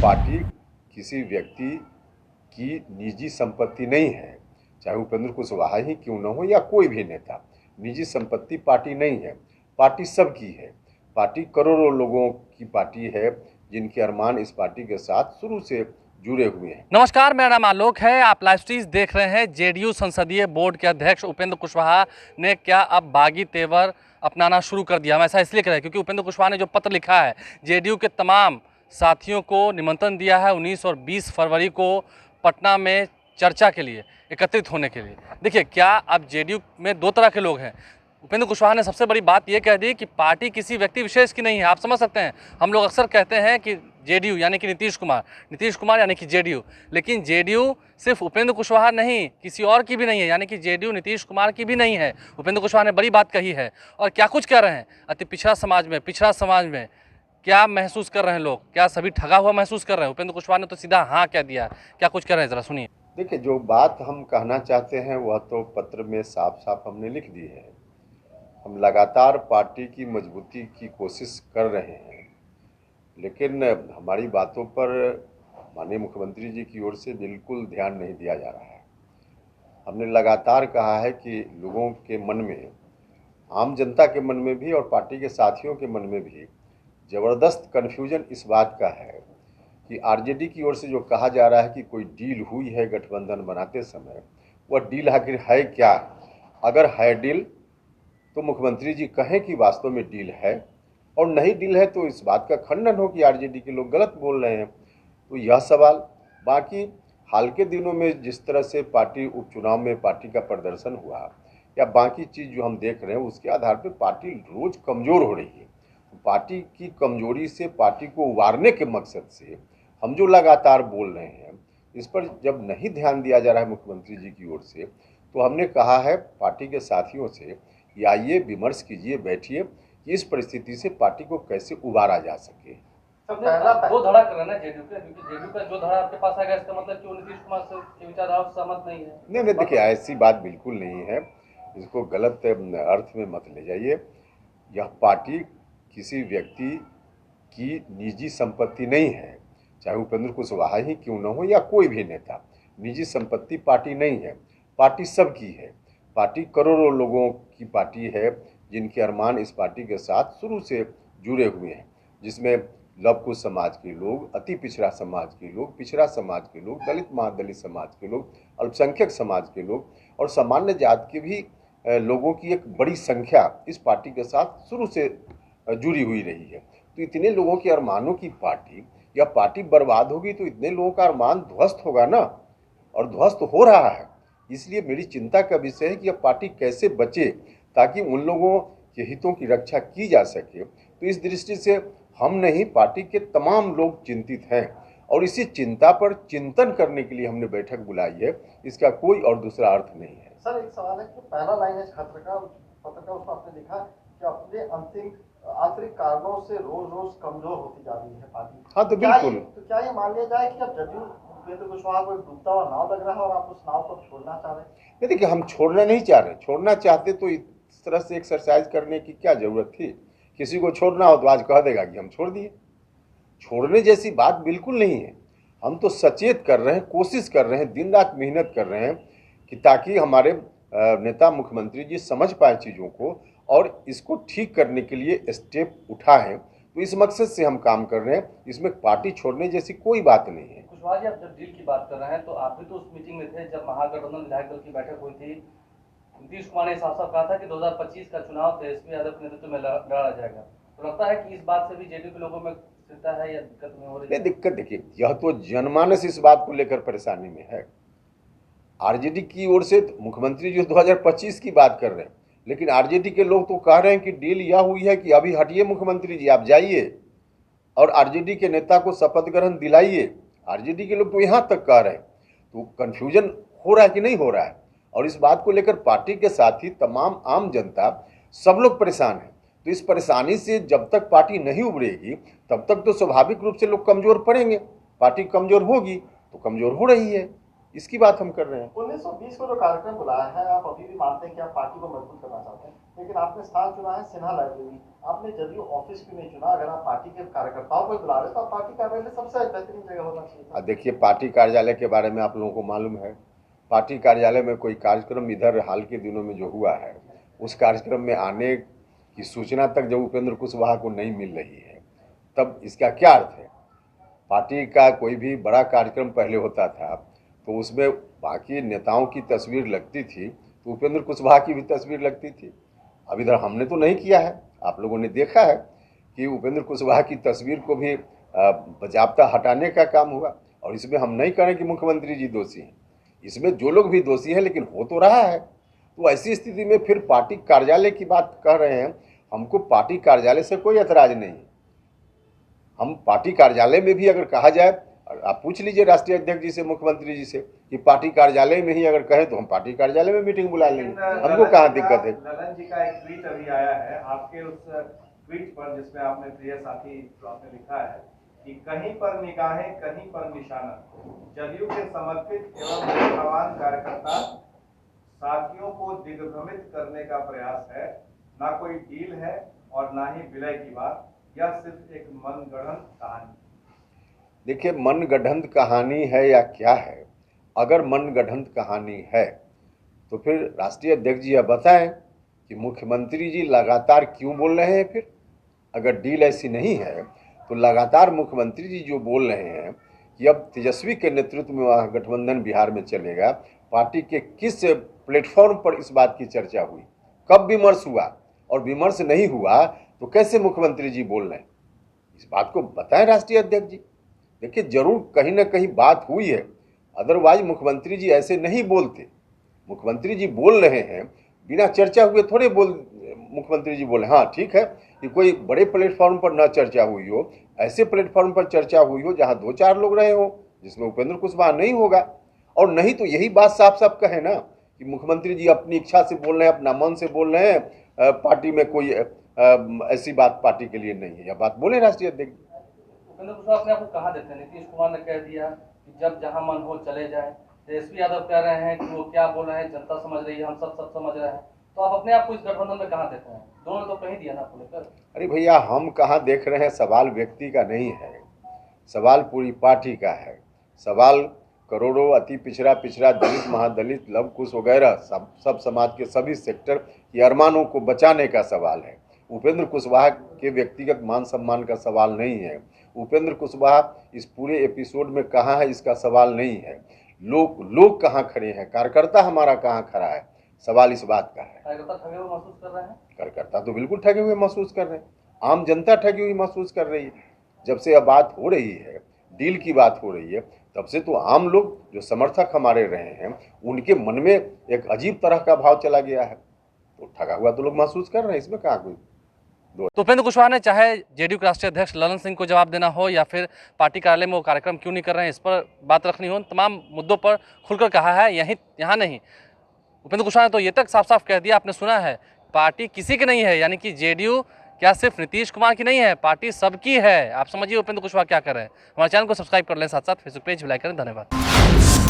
Party किसी व्यक्ति की निजी संपत्ति नहीं है, चाहे उपेंद्र कुशवाहा ही क्यों न हो या कोई भी नेता। निजी संपत्ति पार्टी नहीं है, पार्टी सबकी है। पार्टी करोड़ों लोगों की पार्टी है जिनके अरमान इस पार्टी के साथ शुरू से जुड़े हुए हैं। नमस्कार, मेरा नाम आलोक है। आप लाइव स्ट्रीम देख रहे हैं। जेडीयू संसदीय बोर्ड के अध्यक्ष उपेंद्र कुशवाहा ने क्या अब बागी तेवर अपनाना शुरू कर दिया। हम ऐसा इसलिए कह रहे हैं क्योंकि उपेंद्र कुशवाहा ने जो पत्र लिखा है, जेडीयू के तमाम साथियों को निमंत्रण दिया है 19 और 20 फरवरी को पटना में चर्चा के लिए एकत्रित होने के लिए। देखिए, क्या अब जेडीयू में दो तरह के लोग हैं। उपेंद्र कुशवाहा ने सबसे बड़ी बात यह कह दी कि पार्टी किसी व्यक्ति विशेष की नहीं है। आप समझ सकते हैं, हम लोग अक्सर कहते हैं कि जेडीयू यानी कि नीतीश कुमार यानी कि जेडीयू, लेकिन जेडीयू सिर्फ उपेंद्र कुशवाहा नहीं, किसी और की भी नहीं है, यानी कि जेडीयू नीतीश कुमार की भी नहीं है। उपेंद्र कुशवाहा ने बड़ी बात कही है और क्या कुछ कह रहे हैं। अति पिछड़ा समाज में क्या महसूस कर रहे हैं लोग, क्या सभी ठगा हुआ महसूस कर रहे हैं। उपेंद्र कुशवाहा ने तो सीधा हाँ कह दिया। क्या कुछ कह रहे हैं, जरा सुनिए। देखिए, जो बात हम कहना चाहते हैं वह तो पत्र में साफ साफ हमने लिख दी है। हम लगातार पार्टी की मजबूती की कोशिश कर रहे हैं, लेकिन हमारी बातों पर माननीय मुख्यमंत्री जी की ओर से बिल्कुल ध्यान नहीं दिया जा रहा है। हमने लगातार कहा है कि लोगों के मन में, आम जनता के मन में भी और पार्टी के साथियों के मन में भी ज़बरदस्त कन्फ्यूजन इस बात का है कि आरजेडी की ओर से जो कहा जा रहा है कि कोई डील हुई है गठबंधन बनाते समय, वह डील आखिर है क्या। अगर है डील तो मुख्यमंत्री जी कहें कि वास्तव में डील है, और नहीं डील है तो इस बात का खंडन हो कि आरजेडी के लोग गलत बोल रहे हैं। तो यह सवाल। बाकी हाल के दिनों में जिस तरह से पार्टी उपचुनाव में पार्टी का प्रदर्शन हुआ या बाकी चीज़ जो हम देख रहे हैं, उसके आधार पर पार्टी रोज कमज़ोर हो रही है। पार्टी की कमजोरी से पार्टी को उबारने के मकसद से हम जो लगातार बोल रहे हैं, इस पर जब नहीं ध्यान दिया जा रहा है मुख्यमंत्री जी की ओर से, तो हमने कहा है पार्टी के साथियों से कि आइए विमर्श कीजिए, बैठिए कि इस परिस्थिति से पार्टी को कैसे उबारा जा सके। दो धड़ा कर रहे हैं जेडीयू के, क्योंकि जेडीयू का जो धड़ा आपके पास आएगा इसका मतलब कि वो नीतीश कुमार से की विचारधारा से सहमत नहीं है। नहीं, देखिए, ऐसी बात बिल्कुल नहीं है। इसको गलत अर्थ में मत ले जाइए। यह पार्टी किसी व्यक्ति की निजी संपत्ति नहीं है, चाहे उपेंद्र कुशवाहा ही क्यों न हो या कोई भी नेता। निजी संपत्ति पार्टी नहीं है, पार्टी सबकी है। पार्टी करोड़ों लोगों की पार्टी है जिनके अरमान इस पार्टी के साथ शुरू से जुड़े हुए हैं, जिसमें लवकुश समाज के लोग, अति पिछड़ा समाज के लोग, पिछड़ा समाज के लोग, दलित महादलित समाज के लोग, अल्पसंख्यक समाज के लोग और सामान्य जात के भी लोगों की एक बड़ी संख्या इस पार्टी के साथ शुरू से जुड़ी हुई रही है। तो इतने लोगों के अरमानों की पार्टी, या पार्टी बर्बाद होगी तो इतने लोगों का अरमान ध्वस्त होगा ना, और ध्वस्त हो रहा है। इसलिए मेरी चिंता का विषय है कि यह पार्टी कैसे बचे ताकि उन लोगों के हितों की रक्षा की जा सके। तो इस दृष्टि से हम नहीं, पार्टी के तमाम लोग चिंतित हैं और इसी चिंता पर चिंतन करने के लिए हमने बैठक बुलाई है। इसका कोई और दूसरा अर्थ नहीं है। सर, एक सवाल है कि पहला लाइन है पत्र का, उसमें आपने लिखा कि अपने अंतिम आंतरिक कारणों से रोज रोज कमजोर होती जा रही है पार्टी। हाँ, तो बिल्कुल। तो क्या ये मान लिया जाए कि अब जदयू उपेंद्र कुशवाहा को डूबता हुआ नाव लग रहा है और आप उस नाव को छोड़ना चाह रहे हैं? नहीं, देखिए, हम छोड़ना नहीं चाह रहे। छोड़ना चाहते तो इस तरह से एक्सरसाइज करने की क्या जरूरत थी। किसी को छोड़ना हो तो आज कह देगा कि हम छोड़ दिए। छोड़ने जैसी बात बिल्कुल नहीं है। हम तो सचेत कर रहे हैं, कोशिश कर रहे हैं, दिन रात मेहनत कर रहे हैं कि ताकि हमारे नेता मुख्यमंत्री जी समझ पाए चीज़ों को और इसको ठीक करने के लिए स्टेप उठाएं। तो इस मकसद से हम काम कर रहे हैं। इसमें पार्टी छोड़ने जैसी कोई बात नहीं है। कुशवाहा जी, आप जब डील की बात कर रहे हैं तो आप भी तो उस मीटिंग में थे जब महागठबंधन विधायक दल की बैठक हुई थी। नीतीश कुमार ने साफ साफ कहा था कि 2025 का चुनाव तेजस्वी यादव के नेतृत्व में लड़ा जाएगा। तो लगता है कि इस बात से भी जेडीयू के लोगों में चिंता है या दिक्कत नहीं हो रही है? दिक्कत, देखिए, यह तो जनमानस इस बात को लेकर परेशानी में है। आरजेडी की ओर से मुख्यमंत्री जी 2025 की बात कर रहे हैं, लेकिन आरजेडी के लोग तो कह रहे हैं कि डील यह हुई है कि अभी हटिए मुख्यमंत्री जी, आप जाइए और आरजेडी के नेता को शपथ ग्रहण दिलाइए। आरजेडी के लोग तो यहाँ तक कह रहे हैं। तो कन्फ्यूजन हो रहा है कि नहीं हो रहा है, और इस बात को लेकर पार्टी के साथ ही तमाम आम जनता, सब लोग परेशान हैं। तो इस परेशानी से जब तक पार्टी नहीं उभरेगी तब तक तो स्वाभाविक रूप से लोग कमजोर पड़ेंगे। पार्टी कमजोर होगी तो कमजोर हो रही है। इसकी बात हम कर रहे हैं। 1920 को जो कार्यक्रम बुलाया है, आप अभी भी मानते हैं कि आप पार्टी को मजबूत करना चाहते हैं, लेकिन आपने स्थान चुना है सिन्हा लाइब्रेरी। आपने जदयू ऑफिस क्यों नहीं चुना? अगर आप पार्टी के कार्यकर्ताओं को बुला रहे तो आप पार्टी कार्यालय सबसे बेहतरीन जगह होना चाहिए था। देखिए, पार्टी कार्यालय के बारे में आप लोगों को मालूम है, पार्टी कार्यालय में कोई कार्यक्रम इधर हाल के दिनों में जो हुआ है, उस कार्यक्रम में आने की सूचना तक जब उपेंद्र कुशवाहा को नहीं मिल रही है, तब इसका क्या अर्थ है? पार्टी का कोई भी बड़ा कार्यक्रम पहले होता था तो उसमें बाकी नेताओं की तस्वीर लगती थी, तो उपेंद्र कुशवाहा की भी तस्वीर लगती थी। अब इधर हमने तो नहीं किया है, आप लोगों ने देखा है कि उपेंद्र कुशवाहा की तस्वीर को भी बाज़ाब्ता हटाने का काम हुआ। और इसमें हम नहीं करें कि मुख्यमंत्री जी दोषी हैं, इसमें जो लोग भी दोषी हैं, लेकिन हो तो रहा है। तो ऐसी स्थिति में फिर पार्टी कार्यालय की बात कह रहे हैं। हमको पार्टी कार्यालय से कोई एतराज़ नहीं है। हम पार्टी कार्यालय में भी अगर कहा जाए, आप पूछ लीजिए राष्ट्रीय अध्यक्ष जी से, मुख्यमंत्री जी से कि पार्टी कार्यालय में ही अगर कहें तो हम पार्टी कार्यालय में मीटिंग बुला लेंगे, हमको कहाँ दिक्कत है। ललन जी का एक ट्वीट अभी आया है, आपके उस ट्वीट पर जिसमें आपने प्रिय साथी जो आपने लिखा है कि कहीं पर निगाहें कहीं पर निशाना, जदयू के समर्पित एवं निष्ठावान कार्यकर्ता साथियों को दिग्भ्रमित करने का प्रयास है, ना कोई डील है और ना ही विलय की बात, यह सिर्फ एक मनगढ़ंत कहानी। देखिए, मनगढ़ंत कहानी है या क्या है? अगर मनगढ़ंत कहानी है तो फिर राष्ट्रीय अध्यक्ष जी यह बताएं कि मुख्यमंत्री जी लगातार क्यों बोल रहे हैं। फिर अगर डील ऐसी नहीं है तो लगातार मुख्यमंत्री जी जो बोल रहे हैं कि अब तेजस्वी के नेतृत्व में गठबंधन बिहार में चलेगा, पार्टी के किस प्लेटफॉर्म पर इस बात की चर्चा हुई, कब विमर्श हुआ, और विमर्श नहीं हुआ तो कैसे मुख्यमंत्री जी बोल रहे हैं? इस बात को बताएं राष्ट्रीय अध्यक्ष जी। देखिए, जरूर कहीं ना कहीं बात हुई है, अदरवाइज मुख्यमंत्री जी ऐसे नहीं बोलते। मुख्यमंत्री जी बोल रहे हैं, बिना चर्चा हुए थोड़े मुख्यमंत्री जी बोले। हाँ ठीक है कि कोई बड़े प्लेटफॉर्म पर ना चर्चा हुई हो, ऐसे प्लेटफॉर्म पर चर्चा हुई हो जहाँ 2-4 लोग रहे हो, जिसमें उपेंद्र कुशवाहा नहीं होगा। और नहीं तो यही बात साफ साफ कहे ना कि मुख्यमंत्री जी अपनी इच्छा से बोल रहे हैं, अपना मन से बोल रहे हैं, पार्टी में कोई ऐसी बात पार्टी के लिए नहीं है। यह बात बोले राष्ट्रीय अध्यक्ष। उपेंद्र कुशवाहा अपने आपको कहाँ देते हैं? नीतीश कुमार ने कह दिया कि जब जहाँ मन हो चले जाए। तेजस्वी यादव कह रहे हैं कि वो क्या बोल रहे हैं जनता समझ रही है, हम सब समझ रहे हैं। तो आप अपने आप को इस गठबंधन में कहाँ देते हैं? दोनों तो कहीं दिया ना आपको लेकर। अरे भैया, हम कहाँ देख रहे हैं? सवाल व्यक्ति का नहीं है, सवाल पूरी पार्टी का है। सवाल करोड़ों अति पिछड़ा दलित, महादलित, लव कुश वगैरह सब समाज के सभी सेक्टर की अरमानों को बचाने का सवाल है। उपेंद्र कुशवाहा के व्यक्तिगत मान सम्मान का सवाल नहीं है। उपेंद्र कुशवाहा इस पूरे एपिसोड में कहाँ है, इसका सवाल नहीं है। लोग कहाँ खड़े हैं, कार्यकर्ता हमारा कहाँ खड़ा है, सवाल इस बात का है। कार्यकर्ता ठगे हुए महसूस कर रहे हैं? कार्यकर्ता तो बिल्कुल ठगे हुए महसूस कर रहे हैं, आम जनता ठगी हुई महसूस कर रही है। जब से यह बात हो रही है, डील की बात हो रही है, तब से तो आम लोग जो समर्थक हमारे रहे हैं, उनके मन में एक अजीब तरह का भाव चला गया है। तो ठगा हुआ तो लोग महसूस कर रहे हैं, इसमें कहाँ कोई। तो उपेंद्र कुशवाहा ने चाहे जेडीयू के राष्ट्रीय अध्यक्ष ललन सिंह को जवाब देना हो या फिर पार्टी कार्यालय में वो कार्यक्रम क्यों नहीं कर रहे हैं, इस पर बात रखनी हो, तमाम मुद्दों पर खुलकर कहा है। यहाँ नहीं, उपेंद्र कुशवाहा ने तो ये तक साफ साफ कह दिया, आपने सुना है, पार्टी किसी की नहीं है, यानी कि जेडीयू क्या सिर्फ नीतीश कुमार की नहीं है, पार्टी सबकी है। आप समझिए उपेंद्र कुशवाहा क्या कर रहे हैं। हमारे चैनल को सब्सक्राइब कर लें, साथ साथ फेसबुक पेज भी लाइक करें। धन्यवाद।